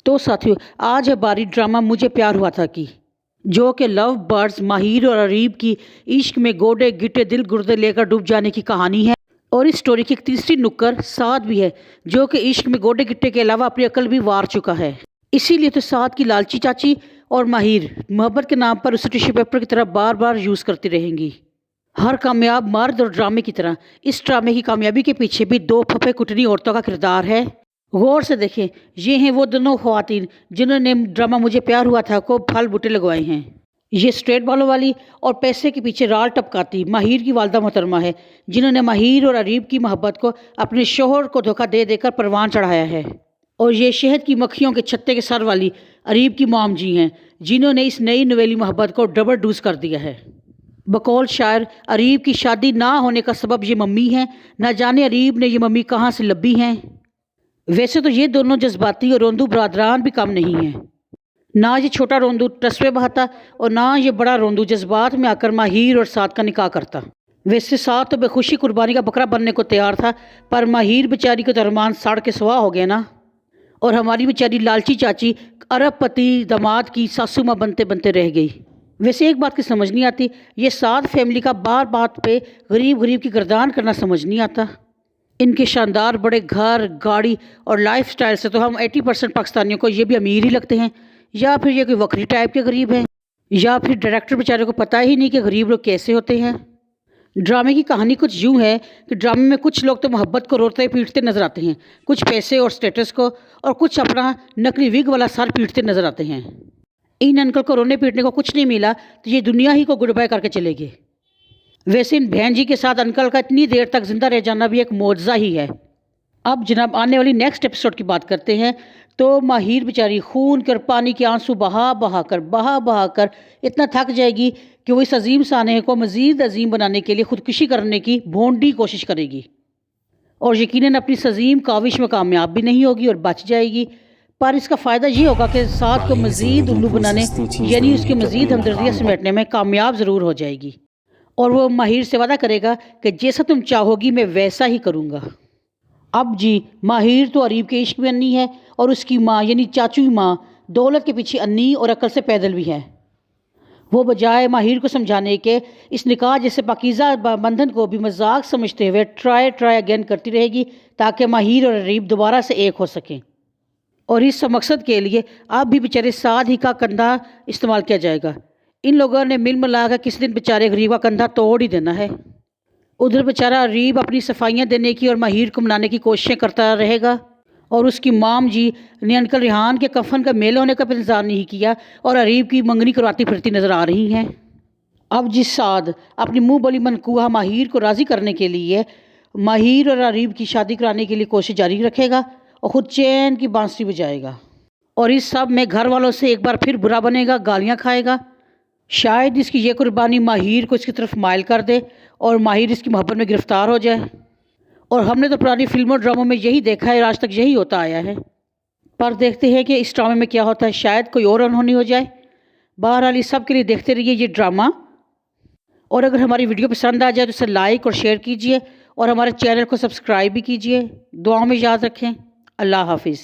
تو ساتھیو، آج ہے باری ڈرامہ مجھے پیار ہوا تھا کی، جو کہ لو برڈز ماہر اور عریب کی عشق میں گوڈے گٹے دل گردے لے کر ڈوب جانے کی کہانی ہے۔ اور اس سٹوری کی ایک تیسری نکر سعد بھی ہے، جو کہ عشق میں گوڈے گٹے کے علاوہ اپنی عقل بھی وار چکا ہے۔ اسی لیے تو سعد کی لالچی چاچی اور ماہر محبت کے نام پر اسے ٹیشو پیپر کی طرح بار بار یوز کرتی رہیں گی۔ ہر کامیاب مرد اور ڈرامے کی طرح اس ڈرامے کی کامیابی کے پیچھے بھی دو پھپھے کٹنی عورتوں کا کردار ہے۔ غور سے دیکھیں، یہ ہیں وہ دونوں خواتین جنہوں نے ڈرامہ مجھے پیار ہوا تھا کو پھل بوٹے لگوائے ہیں۔ یہ اسٹریٹ بالوں والی اور پیسے کے پیچھے رال ٹپکاتی ماہر کی والدہ محترمہ ہے، جنہوں نے ماہر اور عریب کی محبت کو اپنے شوہر کو دھوکہ دے دے کر پروان چڑھایا ہے۔ اور یہ شہد کی مکھیوں کے چھتے کے سر والی عریب کی مام جی ہیں، جنہوں نے اس نئی نویلی محبت کو ڈبل ڈوز کر دیا ہے۔ بقول شاعر، عریب کی شادی نہ ہونے کا سبب یہ ممی ہے، نہ جانے عریب نے یہ ممی کہاں سے لبھی ہیں۔ ویسے تو یہ دونوں جذباتی اور روندو برادران بھی کم نہیں ہیں۔ نہ یہ چھوٹا روندو ٹسوے بہاتا اور نہ یہ بڑا روندو جذبات میں آ کر ماہر اور سعد کا نکاح کرتا۔ ویسے سعد تو بے خوشی قربانی کا بکرا بننے کو تیار تھا، پر ماہر بیچاری کے تو ارمان سڑ کے سوا ہو گیا نا۔ اور ہماری بیچاری لالچی چاچی ارب پتی داماد کی ساسو ماں بنتے بنتے رہ گئی۔ ویسے ایک بات کی سمجھ نہیں آتی، یہ سعد فیملی کا بار بات پہ غریب کی گردان کرنا سمجھ نہیں آتا۔ ان کے شاندار بڑے گھر، گاڑی اور لائف سٹائل سے تو ہم 80% پاکستانیوں کو یہ بھی امیر ہی لگتے ہیں، یا پھر یہ کوئی وکری ٹائپ کے غریب ہیں، یا پھر ڈائریکٹر بیچارے کو پتہ ہی نہیں کہ غریب لوگ کیسے ہوتے ہیں۔ ڈرامے کی کہانی کچھ یوں ہے کہ ڈرامے میں کچھ لوگ تو محبت کو روتے پیٹتے نظر آتے ہیں، کچھ پیسے اور سٹیٹس کو، اور کچھ اپنا نقلی وگ والا سر پیٹتے نظر آتے ہیں۔ ان انکل کو رونے پیٹنے کو کچھ نہیں ملا تو یہ دنیا ہی کو گڈ بائی کر کے چلے گئے۔ ویسے ان بہن جی کے ساتھ انکل کا اتنی دیر تک زندہ رہ جانا بھی ایک معجزہ ہی ہے۔ اب جناب آنے والی نیکسٹ ایپیسوڈ کی بات کرتے ہیں تو ماہر بیچاری خون کے اور پانی کے آنسو بہا بہا کر اتنا تھک جائے گی کہ وہ اس عظیم سانحے کو مزید عظیم بنانے کے لیے خودکشی کرنے کی بھونڈی کوشش کرے گی، اور یقیناً اپنی اس عظیم کاوش میں کامیاب بھی نہیں ہوگی اور بچ جائے گی۔ پر اس کا فائدہ یہ ہوگا کہ سعد کو مزید الو بنانے، یعنی اس کے مزید ہمدردیاں سمیٹنے میں کامیاب ضرور ہو جائے گی، اور وہ ماہر سے وعدہ کرے گا کہ جیسا تم چاہو گی میں ویسا ہی کروں گا۔ اب جی، ماہر تو عریب کے عشق میں انی ہے، اور اس کی ماں یعنی چاچو ماں دولت کے پیچھے انی اور عقل سے پیدل بھی ہے۔ وہ بجائے ماہر کو سمجھانے کے اس نکاح جیسے پاکیزہ بندھن کو بھی مذاق سمجھتے ہوئے ٹرائی اگین کرتی رہے گی، تاکہ ماہر اور عریب دوبارہ سے ایک ہو سکیں۔ اور اس مقصد کے لیے اب بھی بیچارے سعد ہی کا کندھا استعمال کیا جائے گا۔ ان لوگوں نے مل ملا کر کسی دن بیچارے غریب کا کندھا توڑ ہی دینا ہے۔ ادھر بیچارہ عریب اپنی صفائیاں دینے کی اور ماہر کو منانے کی کوششیں کرتا رہے گا، اور اس کی مام جی نے انکل ریحان کے کفن کا میل ہونے کا بھی انتظار نہیں کیا اور عریب کی منگنی کرواتی پھرتی نظر آ رہی ہیں۔ اب جس سعد اپنی منہ بولی منقوہ ماہر کو راضی کرنے کے لیے ماہر اور عریب کی شادی کرانے کے لیے کوشش جاری رکھے گا اور خود چین کی بانسری بجائے گا، اور اس سب میں گھر والوں سے ایک بار پھر برا بنے گا، گالیاں کھائے گا۔ شاید اس کی یہ قربانی ماہر کو اس کی طرف مائل کر دے اور ماہر اس کی محبت میں گرفتار ہو جائے۔ اور ہم نے تو پرانی فلموں ڈراموں میں یہی دیکھا ہے، آج تک یہی ہوتا آیا ہے، پر دیکھتے ہیں کہ اس ڈرامے میں کیا ہوتا ہے، شاید کوئی اور انہونی ہو جائے۔ بہرحال اس سب کے لیے دیکھتے رہیے یہ ڈرامہ، اور اگر ہماری ویڈیو پسند آ جائے تو اسے لائک اور شیئر کیجیے، اور ہمارے چینل کو سبسکرائب بھی کیجیے۔ دعاؤں میں یاد رکھیں۔ اللہ حافظ۔